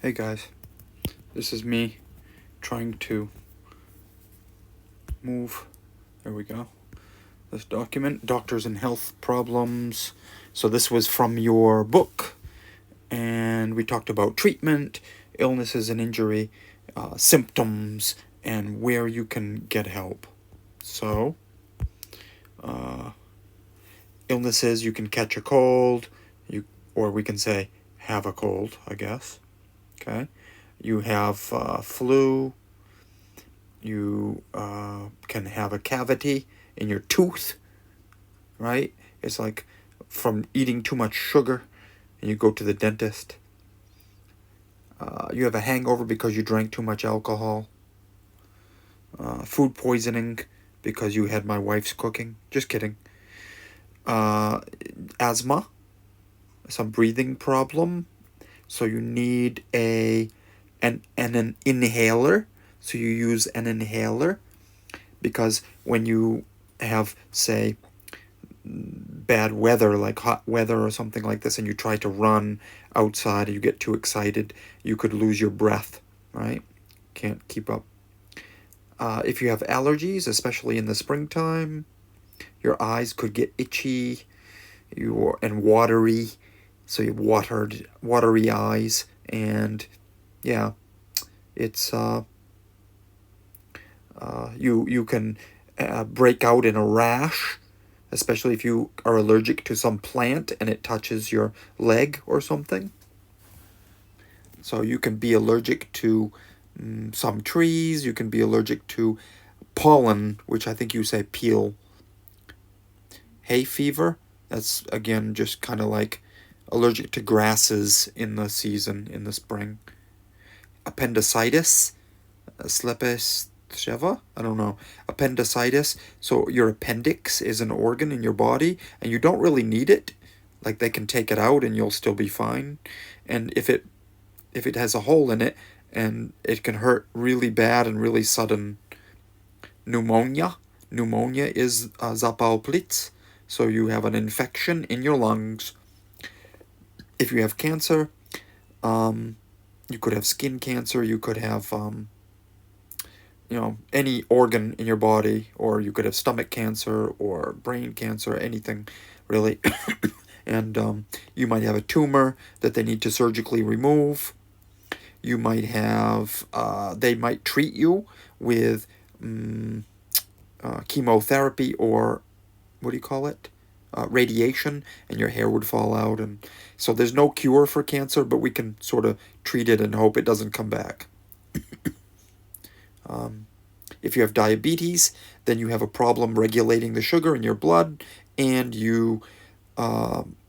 Hey guys, this is me trying to move. There we go. This document, Doctors and Health Problems. So, this was from your book, and we talked about treatment, illnesses and injury, symptoms, and where you can get help. So, uh, illnesses, you can catch a cold, or we can say have a cold, I guess. Okay. You have flu. You can have a cavity in your tooth, right? It's like from eating too much sugar, and you go to the dentist. You have a hangover because you drank too much alcohol. Food poisoning because you had my wife's cooking. Just kidding. Asthma, some breathing problem. So you need an inhaler. So you use an inhaler because when you have, say, bad weather, like hot weather or something like this, and you try to run outside, you get too excited, you could lose your breath, right? Can't keep up. If you have allergies, especially in the springtime, your eyes could get itchy and watery, so you have watery eyes, and yeah, it's you can break out in a rash, especially if you are allergic to some plant and it touches your leg or something. So you can be allergic to some trees. You can be allergic to pollen, which I think you say peel. Hay fever, that's again just kind of like allergic to grasses in the season, in the spring. Appendicitis, Sheva? I don't know. Appendicitis. So your appendix is an organ in your body, and you don't really need it. Like they can take it out, and you'll still be fine. And if it has a hole in it, and it can hurt really bad and really sudden. Pneumonia. Pneumonia is Zapalplitz. So you have an infection in your lungs. If you have cancer, you could have skin cancer. You could have any organ in your body, or you could have stomach cancer or brain cancer, anything really. And you might have a tumor that they need to surgically remove. You might have, they might treat you with chemotherapy, or what do you call it? Radiation, and your hair would fall out. And so there's no cure for cancer, but we can sort of treat it and hope it doesn't come back. If you have diabetes, then you have a problem regulating the sugar in your blood, and you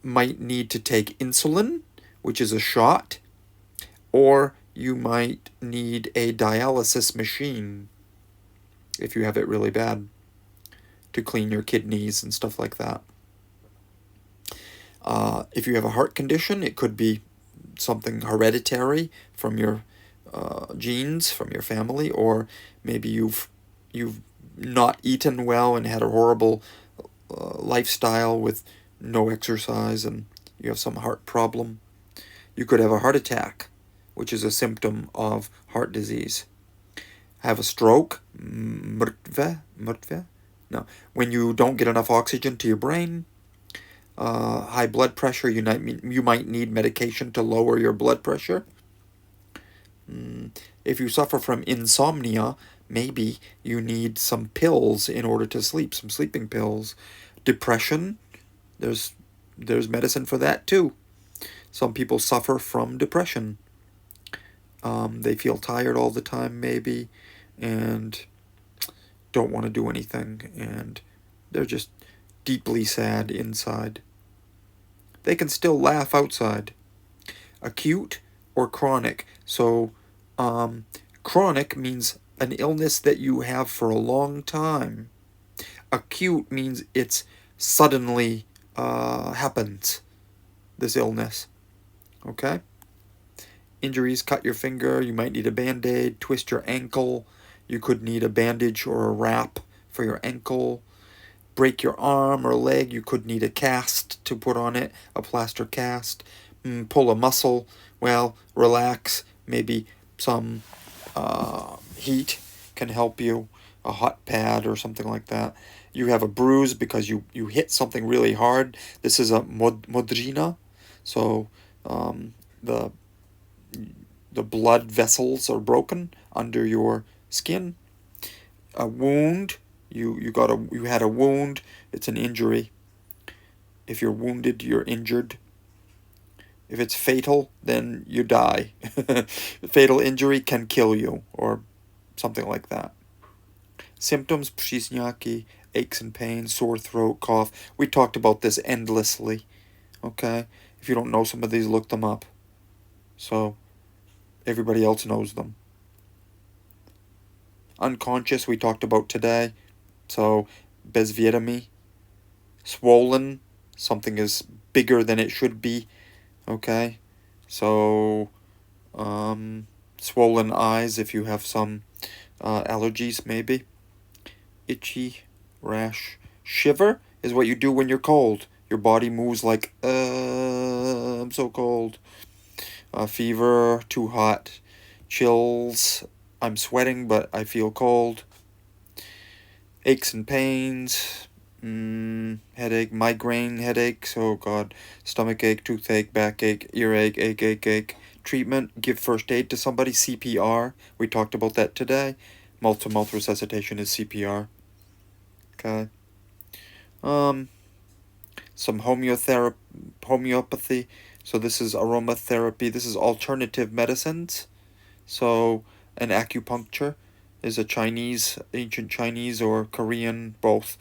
might need to take insulin, which is a shot, or you might need a dialysis machine if you have it really bad, to clean your kidneys and stuff like that. If you have a heart condition, it could be something hereditary from your genes, from your family, or maybe you've not eaten well and had a horrible lifestyle with no exercise, and you have some heart problem. You could have a heart attack, which is a symptom of heart disease. Have a stroke, mrtve. No, when you don't get enough oxygen to your brain. High blood pressure, you might need medication to lower your blood pressure. If you suffer from insomnia, maybe you need some pills in order to sleep, some sleeping pills. Depression, there's medicine for that too. Some people suffer from depression. They feel tired all the time, maybe, and don't want to do anything, and they're just deeply sad inside. They can still laugh outside. Acute or chronic. So, chronic means an illness that you have for a long time. Acute means it's suddenly happens, this illness. Okay? Injuries, cut your finger, you might need a band-aid, twist your ankle, you could need a bandage or a wrap for your ankle. Break your arm or leg, you could need a cast to put on it, a plaster cast. Pull a muscle, well, relax, Maybe some heat can help you, a hot pad or something like that. You have a bruise because you hit something really hard. This is a modrina, so the blood vessels are broken under your skin. A wound, you had a wound. It's an injury. If you're wounded, you're injured. If it's fatal, then you die. Fatal injury can kill you, or something like that. Symptoms: příznaky, aches and pains, sore throat, cough. We talked about this endlessly. Okay? If you don't know some of these, look them up. So, everybody else knows them. Unconscious, we talked about today. So, bezvědomí. Swollen, something is bigger than it should be. Okay? So, swollen eyes if you have some allergies, maybe. Itchy, rash. Shiver is what you do when you're cold. Your body moves like, I'm so cold. Fever, too hot. Chills, I'm sweating but I feel cold. Aches and pains, headache, migraine headaches, oh god. Stomach ache, toothache, backache, earache, ache. Treatment: give first aid to somebody. CPR, we talked about that today. Mouth-to-mouth resuscitation is CPR. Okay. Some homeopathy. So this is aromatherapy. This is alternative medicines. So an acupuncture is a ancient Chinese or Korean, both,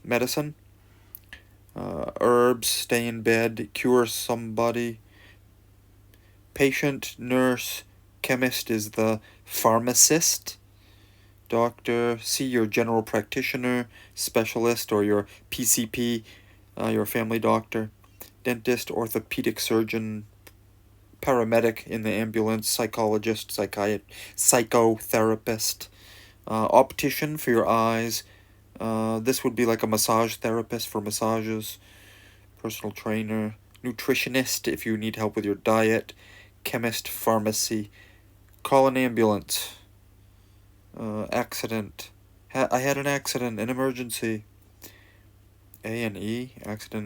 medicine. Herbs, stay in bed, cure somebody. Patient, nurse, chemist is the pharmacist. Doctor, see your general practitioner, specialist, or your PCP, your family doctor. Dentist, orthopedic surgeon, paramedic in the ambulance, psychologist, psychotherapist. Optician for your eyes. This would be like a massage therapist for massages. Personal trainer. Nutritionist if you need help with your diet. Chemist, pharmacy. Call an ambulance. Accident. I had an accident, an emergency. A&E, accident.